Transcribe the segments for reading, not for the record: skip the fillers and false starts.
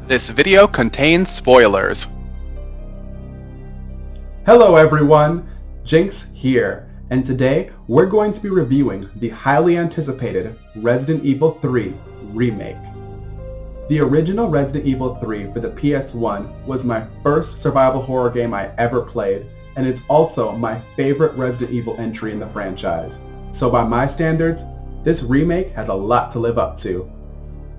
This video contains spoilers. Hello everyone, Jinx here, and today we're going to be reviewing the highly anticipated Resident Evil 3 Remake. The original Resident Evil 3 for the PS1 was my first survival horror game I ever played, and is also my favorite Resident Evil entry in the franchise. So by my standards, this remake has a lot to live up to.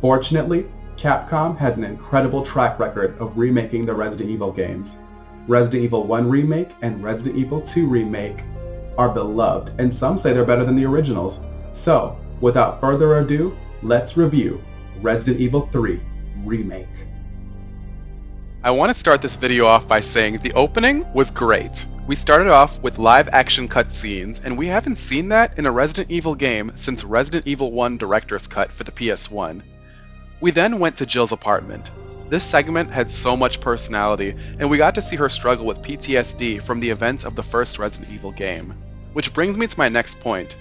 Fortunately, Capcom has an incredible track record of remaking the Resident Evil games. Resident Evil 1 Remake and Resident Evil 2 Remake are beloved, and some say they're better than the originals. So, without further ado, let's review Resident Evil 3 Remake. I want to start this video off by saying the opening was great. We started off with live action cutscenes, and we haven't seen that in a Resident Evil game since Resident Evil 1 Director's Cut for the PS1. We then went to Jill's apartment. This segment had so much personality, and we got to see her struggle with PTSD from the events of the first Resident Evil game. Which brings me to my next point.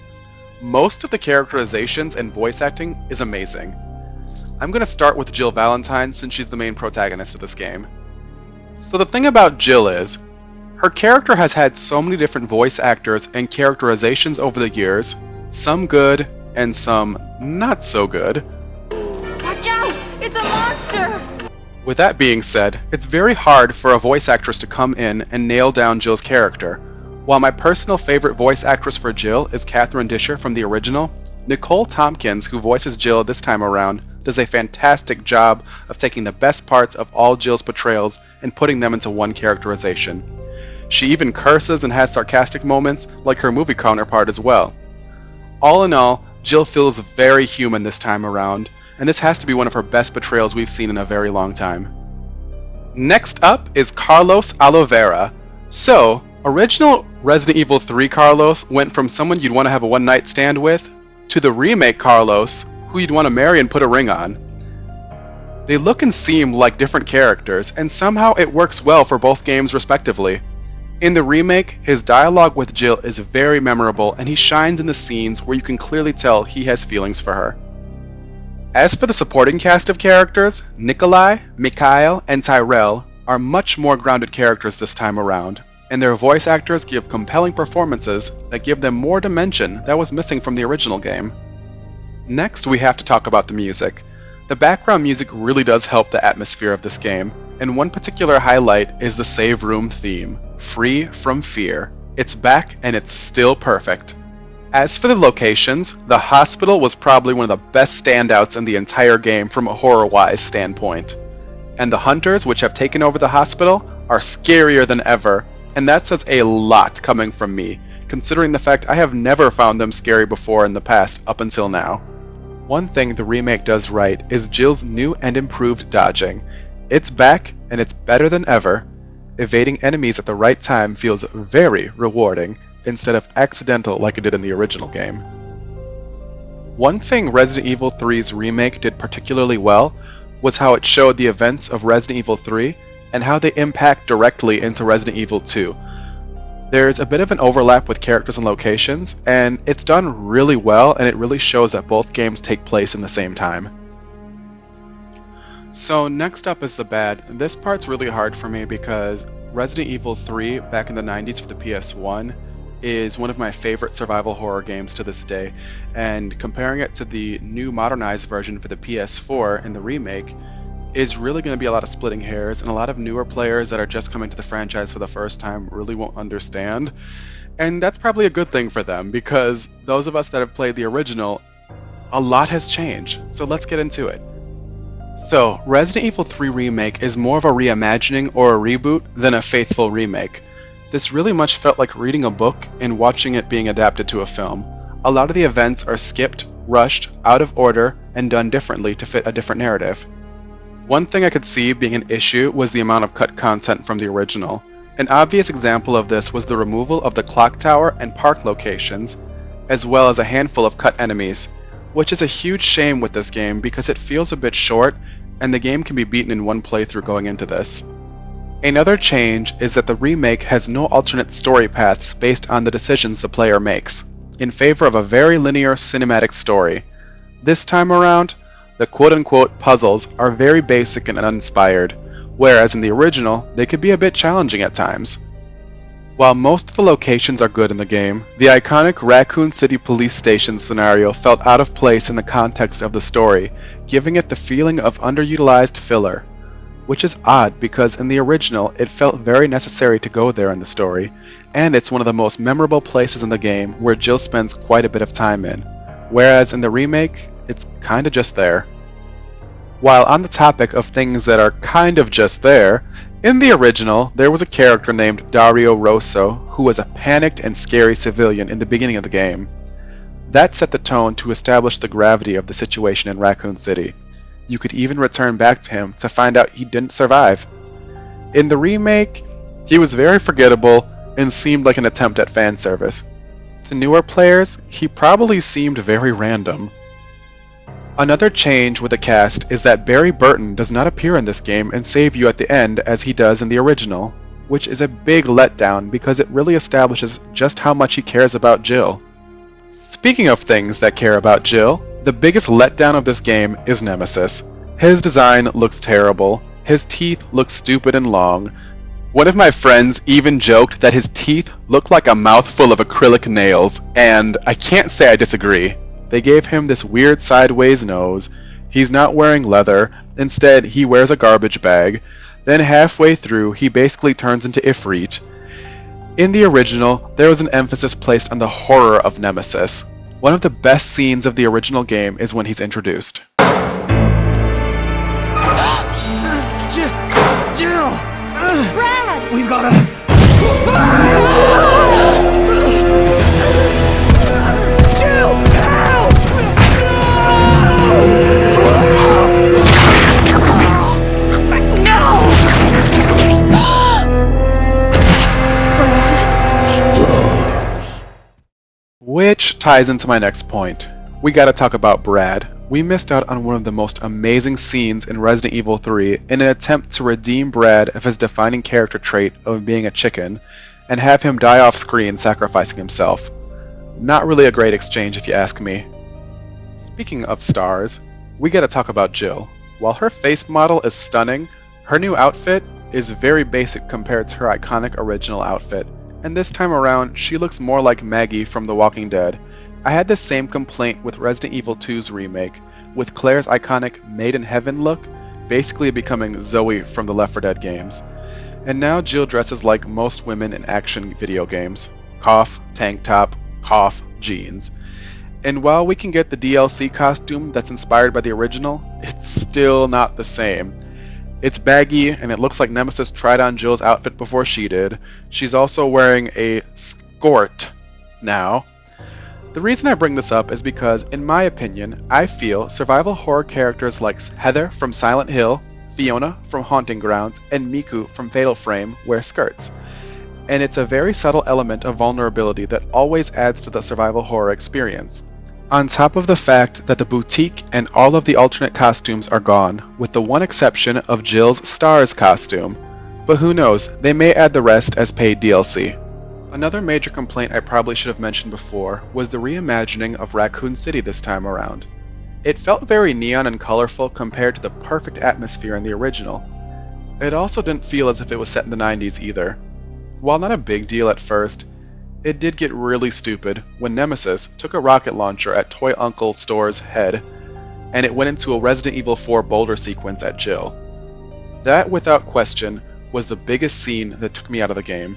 Most of the characterizations and voice acting is amazing. I'm going to start with Jill Valentine since she's the main protagonist of this game. So the thing about Jill is, her character has had so many different voice actors and characterizations over the years, some good and some not so good. Watch out! It's a monster! With that being said, it's very hard for a voice actress to come in and nail down Jill's character. While my personal favorite voice actress for Jill is Catherine Disher from the original, Nicole Tompkins, who voices Jill this time around, does a fantastic job of taking the best parts of all Jill's portrayals and putting them into one characterization. She even curses and has sarcastic moments, like her movie counterpart as well. All in all, Jill feels very human this time around, and this has to be one of her best portrayals we've seen in a very long time. Next up is Carlos Oliveira. So, original Resident Evil 3 Carlos went from someone you'd want to have a one-night stand with, to the remake Carlos, who you'd want to marry and put a ring on. They look and seem like different characters, and somehow it works well for both games respectively. In the remake, his dialogue with Jill is very memorable, and he shines in the scenes where you can clearly tell he has feelings for her. As for the supporting cast of characters, Nikolai, Mikhail, and Tyrell are much more grounded characters this time around, and their voice actors give compelling performances that give them more dimension that was missing from the original game. Next, we have to talk about the music. The background music really does help the atmosphere of this game, and one particular highlight is the Save Room theme, Free from Fear. It's back and it's still perfect. As for the locations, the hospital was probably one of the best standouts in the entire game from a horror-wise standpoint. And the hunters which have taken over the hospital are scarier than ever, and that says a lot coming from me, considering the fact I have never found them scary before in the past up until now. One thing the remake does right is Jill's new and improved dodging. It's back, and it's better than ever. Evading enemies at the right time feels very rewarding, instead of accidental like it did in the original game. One thing Resident Evil 3's remake did particularly well was how it showed the events of Resident Evil 3 and how they impact directly into Resident Evil 2. There's a bit of an overlap with characters and locations, and it's done really well, and it really shows that both games take place in the same time. So next up is the bad. This part's really hard for me because Resident Evil 3 back in the 90s for the PS1 is one of my favorite survival horror games to this day, and comparing it to the new modernized version for the PS4 in the remake is really going to be a lot of splitting hairs, and a lot of newer players that are just coming to the franchise for the first time really won't understand. And that's probably a good thing for them, because those of us that have played the original, a lot has changed. So let's get into it. So, Resident Evil 3 Remake is more of a reimagining or a reboot than a faithful remake. This really much felt like reading a book and watching it being adapted to a film. A lot of the events are skipped, rushed, out of order, and done differently to fit a different narrative. One thing I could see being an issue was the amount of cut content from the original. An obvious example of this was the removal of the clock tower and park locations, as well as a handful of cut enemies, which is a huge shame with this game because it feels a bit short, and the game can be beaten in one playthrough going into this. Another change is that the remake has no alternate story paths based on the decisions the player makes, in favor of a very linear cinematic story. This time around, the quote-unquote puzzles are very basic and uninspired, whereas in the original, they could be a bit challenging at times. While most of the locations are good in the game, the iconic Raccoon City police station scenario felt out of place in the context of the story, giving it the feeling of underutilized filler. Which is odd because in the original it felt very necessary to go there in the story, and it's one of the most memorable places in the game where Jill spends quite a bit of time in, whereas in the remake, it's kinda just there. While on the topic of things that are kind of just there, in the original, there was a character named Dario Rosso who was a panicked and scary civilian in the beginning of the game. That set the tone to establish the gravity of the situation in Raccoon City. You could even return back to him to find out he didn't survive. In the remake, he was very forgettable and seemed like an attempt at fan service. To newer players, he probably seemed very random. Another change with the cast is that Barry Burton does not appear in this game and save you at the end as he does in the original, which is a big letdown because it really establishes just how much he cares about Jill. Speaking of things that care about Jill, the biggest letdown of this game is Nemesis. His design looks terrible, his teeth look stupid and long. One of my friends even joked that his teeth look like a mouthful of acrylic nails, and I can't say I disagree. They gave him this weird sideways nose, he's not wearing leather, instead he wears a garbage bag, then halfway through he basically turns into Ifrit. In the original, there was an emphasis placed on the horror of Nemesis. One of the best scenes of the original game is when he's introduced. Jill! Brad! We've gotta... Jill! Help! No! Which ties into my next point. We gotta talk about Brad. We missed out on one of the most amazing scenes in Resident Evil 3 in an attempt to redeem Brad of his defining character trait of being a chicken, and have him die off screen sacrificing himself. Not really a great exchange if you ask me. Speaking of stars, we gotta talk about Jill. While her face model is stunning, her new outfit is very basic compared to her iconic original outfit, and this time around she looks more like Maggie from The Walking Dead. I had the same complaint with Resident Evil 2's remake, with Claire's iconic Made in Heaven look basically becoming Zoe from the Left 4 Dead games. And now Jill dresses like most women in action video games. Cough, tank top, cough, jeans. And while we can get the DLC costume that's inspired by the original, it's still not the same. It's baggy, and it looks like Nemesis tried on Jill's outfit before she did. She's also wearing a skirt now. The reason I bring this up is because, in my opinion, I feel survival horror characters like Heather from Silent Hill, Fiona from Haunting Grounds, and Miku from Fatal Frame wear skirts. And it's a very subtle element of vulnerability that always adds to the survival horror experience. On top of the fact that the boutique and all of the alternate costumes are gone, with the one exception of Jill's Stars costume. But who knows, they may add the rest as paid DLC. Another major complaint I probably should have mentioned before was the reimagining of Raccoon City this time around. It felt very neon and colorful compared to the perfect atmosphere in the original. It also didn't feel as if it was set in the 90s either. While not a big deal at first, it did get really stupid when Nemesis took a rocket launcher at Toy Uncle Store's head, and it went into a Resident Evil 4 boulder sequence at Jill. That, without question, was the biggest scene that took me out of the game.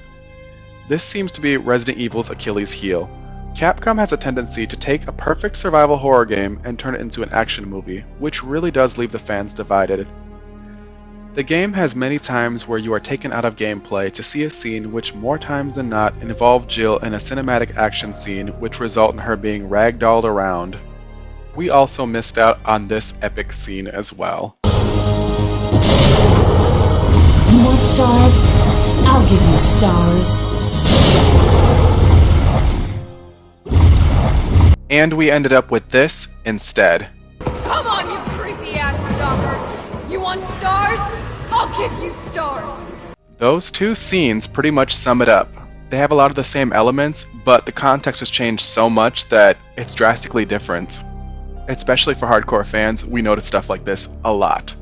This seems to be Resident Evil's Achilles heel. Capcom has a tendency to take a perfect survival horror game and turn it into an action movie, which really does leave the fans divided. The game has many times where you are taken out of gameplay to see a scene which more times than not involve Jill in a cinematic action scene which result in her being ragdolled around. We also missed out on this epic scene as well. You want stars? I'll give you stars. And we ended up with this instead. Come on, you creepy-ass stalker! You want stars? I'll give you stars! Those two scenes pretty much sum it up. They have a lot of the same elements, but the context has changed so much that it's drastically different. Especially for hardcore fans, we notice stuff like this a lot.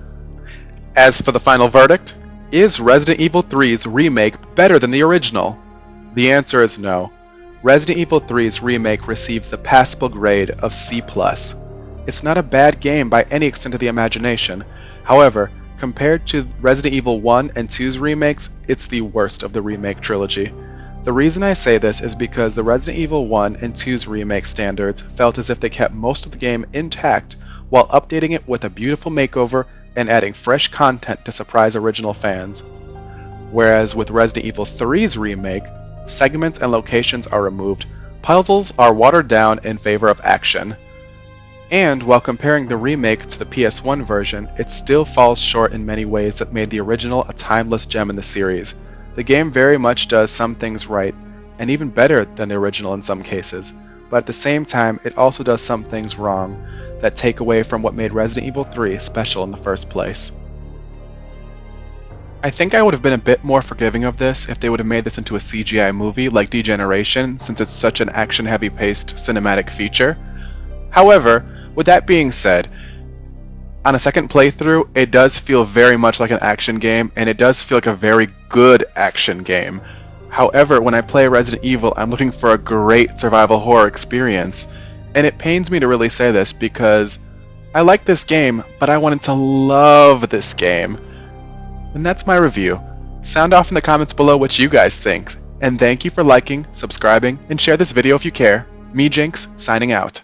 As for the final verdict, is Resident Evil 3's remake better than the original? The answer is no. Resident Evil 3's remake receives the passable grade of C+. It's not a bad game by any extent of the imagination. However, compared to Resident Evil 1 and 2's remakes, it's the worst of the remake trilogy. The reason I say this is because the Resident Evil 1 and 2's remake standards felt as if they kept most of the game intact while updating it with a beautiful makeover and adding fresh content to surprise original fans. Whereas with Resident Evil 3's remake, segments and locations are removed, puzzles are watered down in favor of action. And while comparing the remake to the PS1 version, it still falls short in many ways that made the original a timeless gem in the series. The game very much does some things right, and even better than the original in some cases, but at the same time it also does some things wrong that take away from what made Resident Evil 3 special in the first place. I think I would have been a bit more forgiving of this if they would have made this into a CGI movie like Degeneration, since it's such an action-heavy paced cinematic feature. However, with that being said, on a second playthrough, it does feel very much like an action game, and it does feel like a very good action game. However, when I play Resident Evil, I'm looking for a great survival horror experience, and it pains me to really say this because I like this game, but I wanted to love this game. And that's my review. Sound off in the comments below what you guys think, and thank you for liking, subscribing, and share this video if you care. Me, Jinx, signing out.